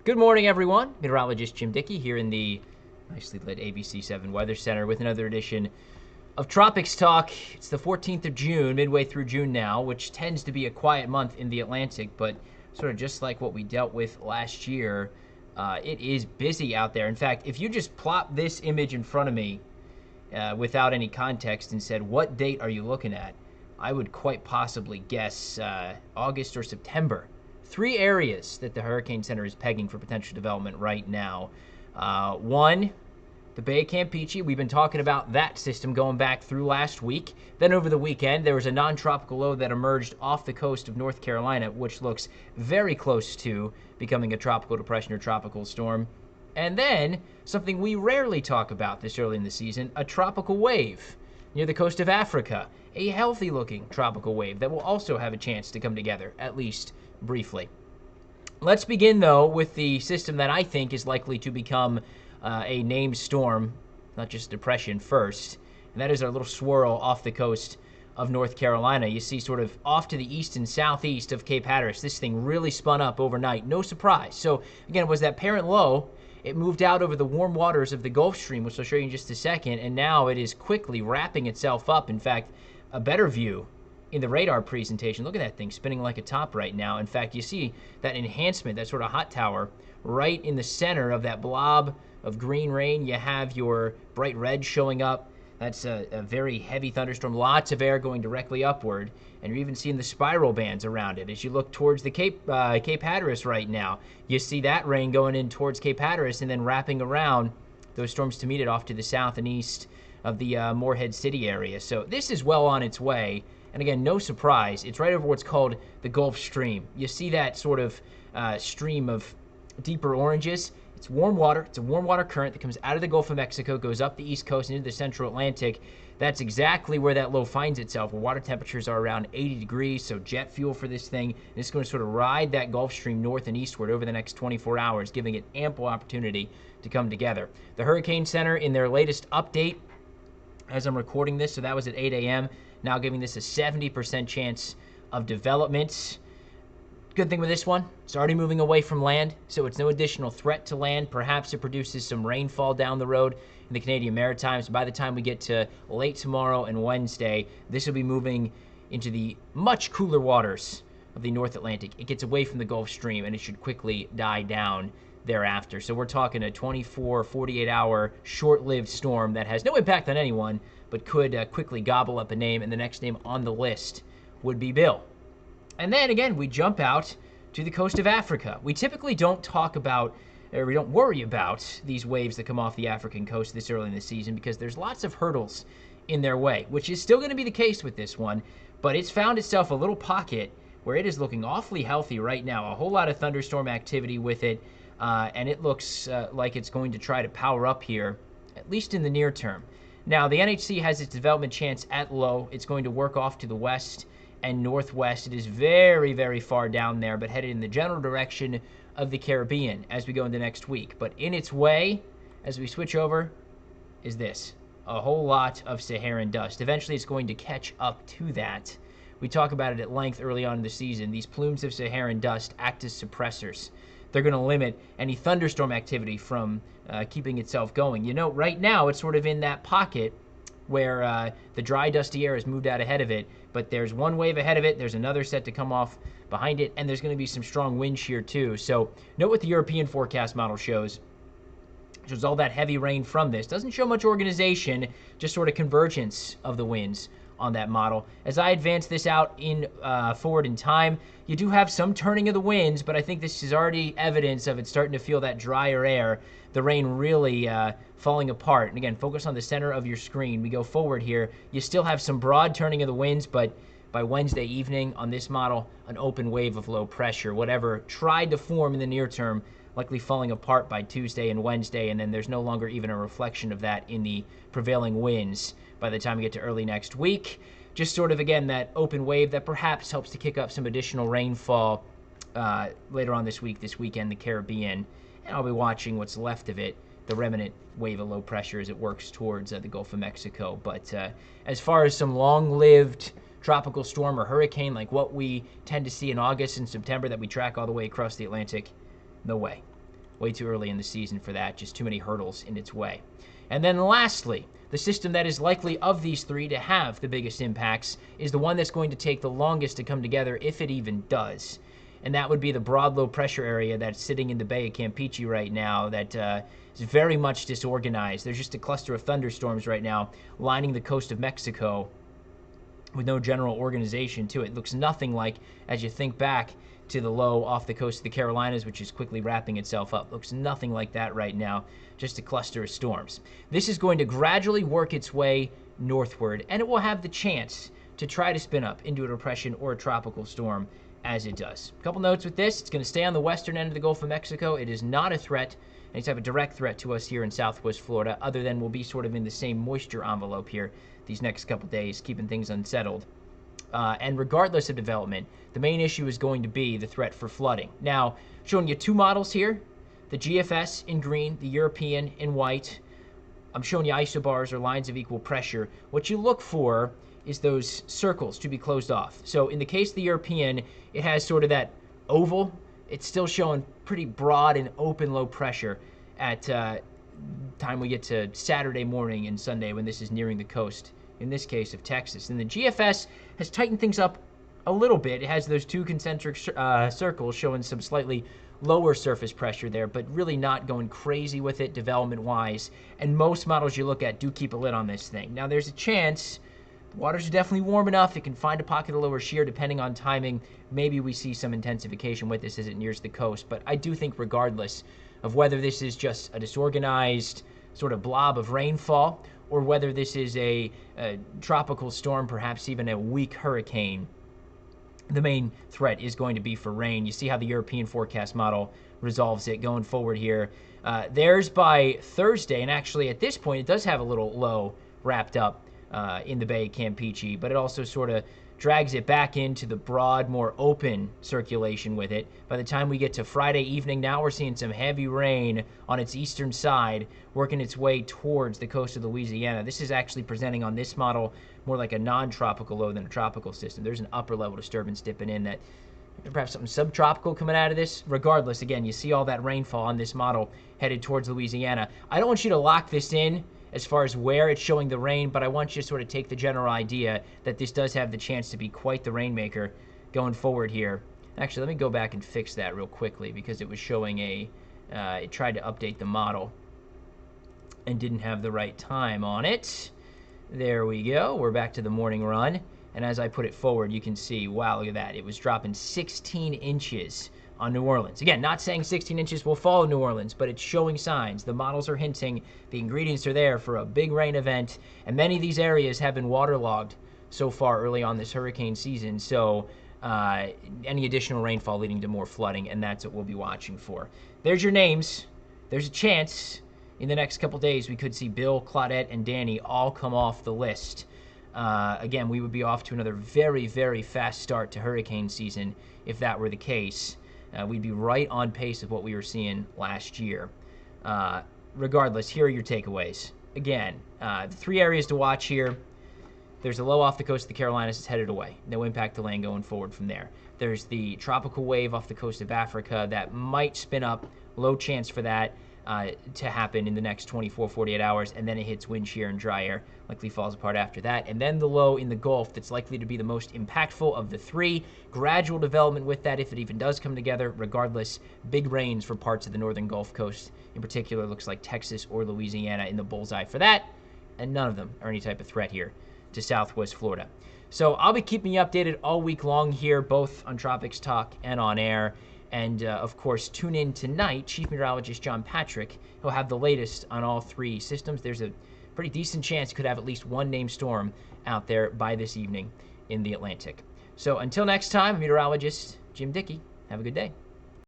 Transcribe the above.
Good morning, everyone. Meteorologist Jim Dickey here in the nicely lit ABC7 Weather Center with another edition of Tropics Talk. It's the 14th of June, midway through June now, which tends to be a quiet month in the Atlantic, but sort of just like what we dealt with last year, it is busy out there. In fact, if you just plop this image in front of me without any context and said, what date are you looking at? I would quite possibly guess August or September. 3 areas that the Hurricane Center is pegging for potential development right now. One, the Bay of Campeche. We've been talking about that system going back through last week. Then over the weekend, there was a non-tropical low that emerged off the coast of North Carolina, which looks very close to becoming a tropical depression or tropical storm. And then, something we rarely talk about this early in the season, a tropical wave near the coast of Africa. A healthy-looking tropical wave that will also have a chance to come together, at least briefly. Let's begin, though, with the system that I think is likely to become a named storm, not just depression first, and that is our little swirl off the coast of North Carolina. You see sort of off to the east and southeast of Cape Hatteras, this thing really spun up overnight. No surprise. So, again, it was that parent low. It moved out over the warm waters of the Gulf Stream, which I'll show you in just a second, and now it is quickly wrapping itself up. In fact, a better view in the radar presentation. Look at that thing spinning like a top right now. In fact, you see that enhancement, that sort of hot tower, right in the center of that blob of green rain. You have your bright red showing up. That's a very heavy thunderstorm. Lots of air going directly upward. And you're even seeing the spiral bands around it. As you look towards the Cape Hatteras right now, you see that rain going in towards Cape Hatteras and then wrapping around those storms to meet it off to the south and east of the Morehead City area. So this is well on its way. And again, no surprise, it's right over what's called the Gulf Stream. You see that sort of stream of deeper oranges. It's warm water. It's a warm water current that comes out of the Gulf of Mexico, goes up the East Coast and into the Central Atlantic. That's exactly where that low finds itself, where water temperatures are around 80 degrees, so jet fuel for this thing. And it's going to sort of ride that Gulf Stream north and eastward over the next 24 hours, giving it ample opportunity to come together. The Hurricane Center, in their latest update, as I'm recording this, so that was at 8 a.m., now giving this a 70% chance of development. Good thing with this one, it's already moving away from land, so it's no additional threat to land. Perhaps it produces some rainfall down the road in the Canadian Maritimes. By the time we get to late tomorrow and Wednesday, this will be moving into the much cooler waters of the North Atlantic. It gets away from the Gulf Stream, and it should quickly die down thereafter. So we're talking a 24, 48-hour short-lived storm that has no impact on anyone, but could quickly gobble up a name, and the next name on the list would be Bill. And then, again, we jump out to the coast of Africa. We typically don't talk about, or we don't worry about these waves that come off the African coast this early in the season because there's lots of hurdles in their way, which is still going to be the case with this one, but it's found itself a little pocket where it is looking awfully healthy right now. A whole lot of thunderstorm activity with it, and it looks like it's going to try to power up here, at least in the near term. Now, the NHC has its development chance at low. It's going to work off to the west and northwest. It is very, very far down there, but headed in the general direction of the Caribbean as we go into next week. But in its way, as we switch over, is this. A whole lot of Saharan dust. Eventually, it's going to catch up to that. We talk about it at length early on in the season. These plumes of Saharan dust act as suppressors. They're going to limit any thunderstorm activity from keeping itself going. You know, right now, it's sort of in that pocket where the dry, dusty air has moved out ahead of it, but there's one wave ahead of it, there's another set to come off behind it, and there's going to be some strong wind shear too. So note what the European forecast model shows. It shows all that heavy rain from this. Doesn't show much organization, just sort of convergence of the winds on that model. As I advance this out in forward in time, you do have some turning of the winds, but I think this is already evidence of it starting to feel that drier air, the rain really falling apart. And again, focus on the center of your screen. We go forward here. You still have some broad turning of the winds, but by Wednesday evening on this model, an open wave of low pressure. Whatever tried to form in the near term, likely falling apart by Tuesday and Wednesday, and then there's no longer even a reflection of that in the prevailing winds by the time we get to early next week. Just sort of, again, that open wave that perhaps helps to kick up some additional rainfall later on this week, this weekend, the Caribbean. And I'll be watching what's left of it, the remnant wave of low pressure as it works towards the Gulf of Mexico. But as far as some long-lived tropical storm or hurricane like what we tend to see in August and September that we track all the way across the Atlantic, no way. Way too early in the season for that. Just too many hurdles in its way. And then lastly, the system that is likely of these three to have the biggest impacts is the one that's going to take the longest to come together, if it even does. And that would be the broad low pressure area that's sitting in the Bay of Campeche right now that is very much disorganized. There's just a cluster of thunderstorms right now lining the coast of Mexico with no general organization to it. It looks nothing like, as you think back to the low off the coast of the Carolinas, which is quickly wrapping itself up. Looks nothing like that right now, just a cluster of storms. This is going to gradually work its way northward, and it will have the chance to try to spin up into a depression or a tropical storm as it does. A couple notes with this: it's going to stay on the western end of the Gulf of Mexico. It is not a threat, any type of direct threat to us here in southwest Florida, other than we'll be sort of in the same moisture envelope here these next couple days, keeping things unsettled. And regardless of development, the main issue is going to be the threat for flooding. Now, showing you two models here, the GFS in green, the European in white. I'm showing you isobars or lines of equal pressure. What you look for is those circles to be closed off. So in the case of the European, it has sort of that oval. It's still showing pretty broad and open low pressure at time we get to Saturday morning and Sunday when this is nearing the coast, in this case of Texas. And the GFS has tightened things up a little bit. It has those two concentric circles showing some slightly lower surface pressure there, but really not going crazy with it development-wise. And most models you look at do keep a lid on this thing. Now, there's a chance the waters are definitely warm enough. It can find a pocket of lower shear depending on timing. Maybe we see some intensification with this as it nears the coast. But I do think regardless of whether this is just a disorganized sort of blob of rainfall or whether this is a tropical storm, perhaps even a weak hurricane, the main threat is going to be for rain. You see how the European forecast model resolves it going forward here. There's by Thursday, and actually at this point it does have a little low wrapped up in the Bay of Campeche, but it also sort of drags it back into the broad, more open circulation with it. By the time we get to Friday evening, now we're seeing some heavy rain on its eastern side, working its way towards the coast of Louisiana. This is actually presenting on this model more like a non-tropical low than a tropical system. There's an upper level disturbance dipping in that perhaps something subtropical coming out of this. Regardless, again, you see all that rainfall on this model headed towards Louisiana. I don't want you to lock this in as far as where it's showing the rain, but I want you to sort of take the general idea that this does have the chance to be quite the rainmaker going forward here. Actually, let me go back and fix that real quickly because it was showing it tried to update the model and didn't have the right time on it. There we go. We're back to the morning run. And as I put it forward, you can see, wow, look at that. It was dropping 16 inches on New Orleans. Again, not saying 16 inches will follow New Orleans, but it's showing signs. The models are hinting the ingredients are there for a big rain event, and many of these areas have been waterlogged so far early on this hurricane season, so any additional rainfall leading to more flooding, and that's what we'll be watching for. There's your names. There's a chance in the next couple days we could see Bill, Claudette, and Danny all come off the list. Again, we would be off to another very, very fast start to hurricane season if that were the case. We'd be right on pace of what we were seeing last year. Regardless, here are your takeaways. Again, the three areas to watch here. There's a low off the coast of the Carolinas. It's headed away. No impact to land going forward from there. There's the tropical wave off the coast of Africa that might spin up. Low chance for that to happen in the next 24, 48 hours, and then it hits wind shear and dry air, likely falls apart after that. And then the low in the Gulf that's likely to be the most impactful of the three. Gradual development with that if it even does come together. Regardless, big rains for parts of the northern Gulf Coast. In particular, looks like Texas or Louisiana in the bullseye for that, and none of them are any type of threat here to southwest Florida. So I'll be keeping you updated all week long here, both on Tropics Talk and on air. And, of course, tune in tonight. Chief Meteorologist John Patrick, he'll have the latest on all three systems. There's a pretty decent chance you could have at least one named storm out there by this evening in the Atlantic. So until next time, meteorologist Jim Dickey. Have a good day.